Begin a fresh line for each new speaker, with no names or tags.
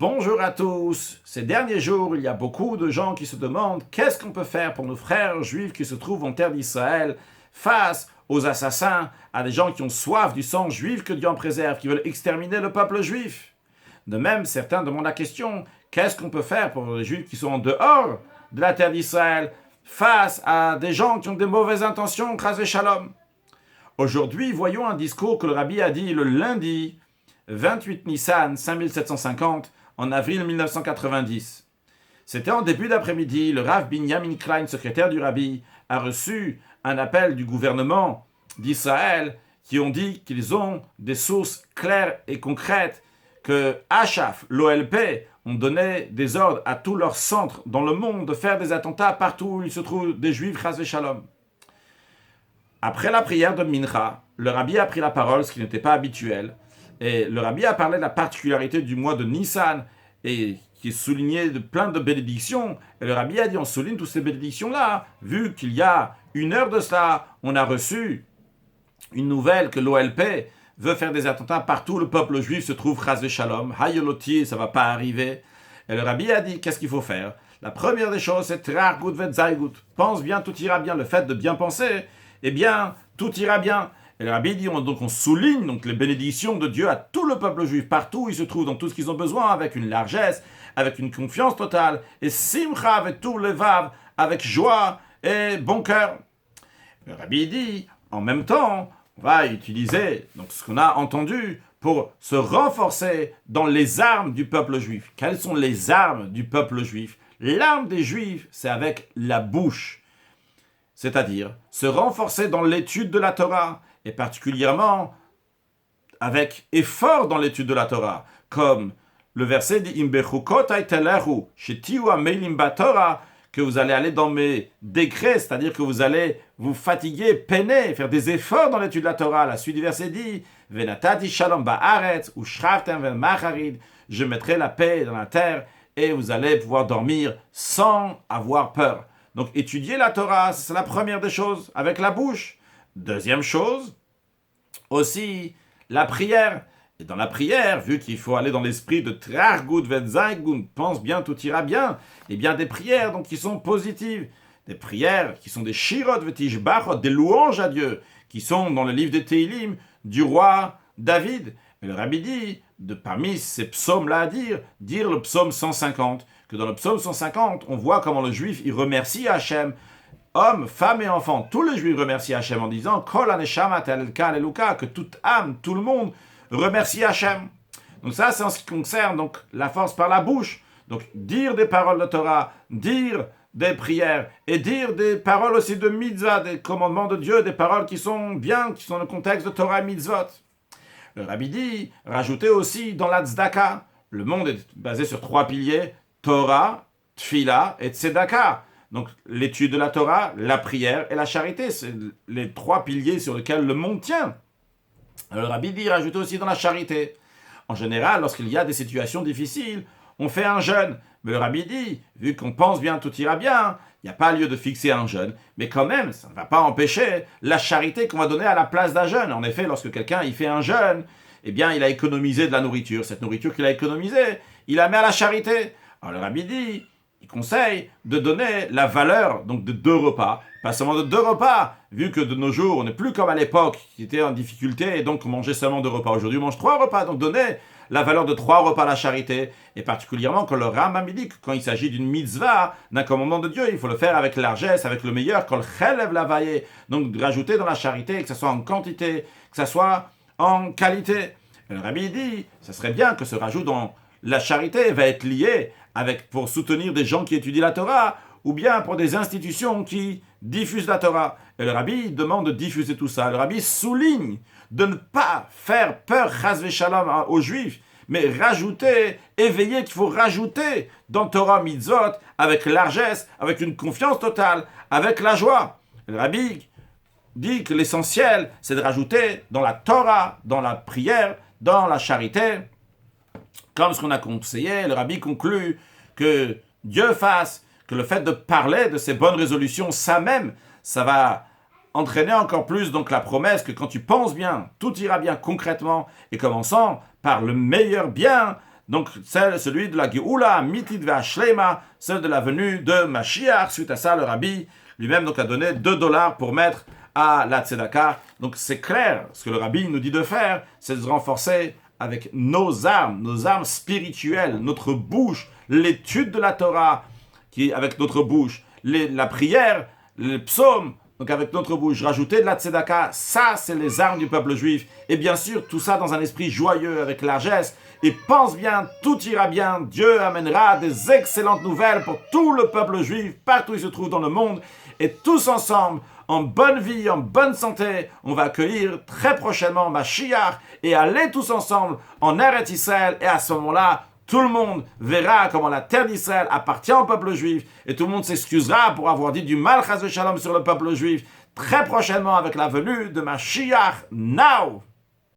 Bonjour à tous. Ces derniers jours, il y a beaucoup de gens qui se demandent qu'est-ce qu'on peut faire pour nos frères juifs qui se trouvent en terre d'Israël face aux assassins, à des gens qui ont soif du sang juif que Dieu en préserve, qui veulent exterminer le peuple juif. De même, certains demandent la question, qu'est-ce qu'on peut faire pour les juifs qui sont en dehors de la terre d'Israël face à des gens qui ont des mauvaises intentions, chas v'shalom. Aujourd'hui, voyons un discours que le rabbi a dit le lundi 28 Nissan 5750 en avril 1990. C'était en début d'après-midi, le Rav Binyamin Klein, secrétaire du Rabbi, a reçu un appel du gouvernement d'Israël qui ont dit qu'ils ont des sources claires et concrètes que Achaf, l'OLP, ont donné des ordres à tous leurs centres dans le monde de faire des attentats partout où il se trouve des juifs, chas v'shalom. Après la prière de Mincha, le Rabbi a pris la parole, ce qui n'était pas habituel. Et le Rabbi a parlé de la particularité du mois de Nissan et qui est souligné de plein de bénédictions. Et le Rabbi a dit, on souligne toutes ces bénédictions-là, vu qu'il y a une heure de cela, on a reçu une nouvelle que l'OLP veut faire des attentats partout où le peuple juif se trouve, chas v'shalom, hayoloti, ça ne va pas arriver. Et le Rabbi a dit, qu'est-ce qu'il faut faire? La première des choses, c'est trar gut v'tzaygut. Pense bien, tout ira bien. Le fait de bien penser, eh bien, tout ira bien. Et le Rabbi dit, on souligne donc les bénédictions de Dieu à tout le peuple juif, partout où ils se trouvent, dans tout ce qu'ils ont besoin, avec une largesse, avec une confiance totale, et simcha avec tout le vav, avec joie et bon cœur. Le Rabbi dit, en même temps, on va utiliser donc ce qu'on a entendu pour se renforcer dans les armes du peuple juif. Quelles sont les armes du peuple juif? L'arme des juifs, c'est avec la bouche, c'est-à-dire se renforcer dans l'étude de la Torah, et particulièrement avec effort dans l'étude de la Torah, comme le verset dit que vous allez aller dans mes décrets, c'est-à-dire que vous allez vous fatiguer, peiner, faire des efforts dans l'étude de la Torah. La suite du verset dit Venatati shalom ba'aretz u'shravtem ve'macharid, je mettrai la paix dans la terre et vous allez pouvoir dormir sans avoir peur. Donc étudier la Torah, c'est la première des choses, avec la bouche. Deuxième chose, aussi la prière. Et dans la prière, vu qu'il faut aller dans l'esprit de trar gut v'tzaygut, pense bien, tout ira bien, et bien des prières donc qui sont positives, des prières qui sont des shirot v'tishbachot, des louanges à Dieu, qui sont dans le livre des Teilim du roi David. Et le Rabbi dit, parmi ces psaumes-là à dire le psaume 150, que dans le psaume 150, on voit comment le juif, il remercie Hachem, hommes, femmes et enfants, tous les juifs remercient Hachem en disant Kol haneshama telka aleluka, que toute âme, tout le monde remercie Hachem. Donc ça, c'est en ce qui concerne donc la force par la bouche. Donc dire des paroles de Torah, dire des prières et dire des paroles aussi de mitzvah, des commandements de Dieu, des paroles qui sont bien, qui sont dans le contexte de Torah et mitzvot. Le Rabbi dit, rajouter aussi dans la tzedaka. Le monde est basé sur 3 piliers, Torah, Tfila et Tzedaka. Donc, l'étude de la Torah, la prière et la charité, c'est les 3 piliers sur lesquels le monde tient. Alors, le Rabbi dit, rajouter aussi dans la charité. En général, lorsqu'il y a des situations difficiles, on fait un jeûne. Mais le Rabbi dit, vu qu'on pense bien, tout ira bien, il n'y a pas lieu de fixer un jeûne. Mais quand même, ça ne va pas empêcher la charité qu'on va donner à la place d'un jeûne. En effet, lorsque quelqu'un il fait un jeûne, eh bien, il a économisé de la nourriture. Cette nourriture qu'il a économisée, il la met à la charité. Alors, le Rabbi dit, il conseille de donner la valeur donc de 2 repas, pas seulement de 2 repas, vu que de nos jours, on n'est plus comme à l'époque, qui était en difficulté, et donc on mangeait seulement 2 repas. Aujourd'hui, on mange 3 repas, donc donner la valeur de 3 repas à la charité, et particulièrement quand le Rambam dit que quand il s'agit d'une mitzvah, d'un commandement de Dieu, il faut le faire avec largesse, avec le meilleur, quand le chelev la vaillé, donc de rajouter dans la charité, que ce soit en quantité, que ce soit en qualité. Et le Rabbi dit, ça serait bien que ce rajout dans la charité va être lié pour soutenir des gens qui étudient la Torah, ou bien pour des institutions qui diffusent la Torah. Et le Rabbi demande de diffuser tout ça. Le Rabbi souligne de ne pas faire peur, chas v'shalom, aux Juifs, mais rajouter, éveiller qu'il faut rajouter dans Torah mitzvot, avec largesse, avec une confiance totale, avec la joie. Et le Rabbi dit que l'essentiel, c'est de rajouter dans la Torah, dans la prière, dans la charité. Comme ce qu'on a conseillé, le Rabbi conclut que Dieu fasse, que le fait de parler de ces bonnes résolutions, ça même, ça va entraîner encore plus donc la promesse que quand tu penses bien, tout ira bien concrètement, et commençant par le meilleur bien Donc, celui de la Geoula, Mitit Ve'Ashlema, celle de la venue de Mashiach. Suite à ça, le rabbi lui-même donc a donné $2 pour mettre à la tzedaka. Donc, c'est clair, ce que le rabbi nous dit de faire, c'est de se renforcer avec nos armes spirituelles, notre bouche, l'étude de la Torah, qui avec notre bouche, la prière, les psaumes, donc avec notre bouche, rajouter de la tzedaka, ça c'est les armes du peuple juif. Et bien sûr, tout ça dans un esprit joyeux, avec largesse. Et pense bien, tout ira bien. Dieu amènera des excellentes nouvelles pour tout le peuple juif, partout où il se trouve dans le monde. Et tous ensemble, en bonne vie, en bonne santé, on va accueillir très prochainement Mashiach et aller tous ensemble en Eretz Israël. Et à ce moment-là, tout le monde verra comment la terre d'Israël appartient au peuple juif et tout le monde s'excusera pour avoir dit du mal, chas v'shalom, sur le peuple juif très prochainement avec la venue de Mashiach now.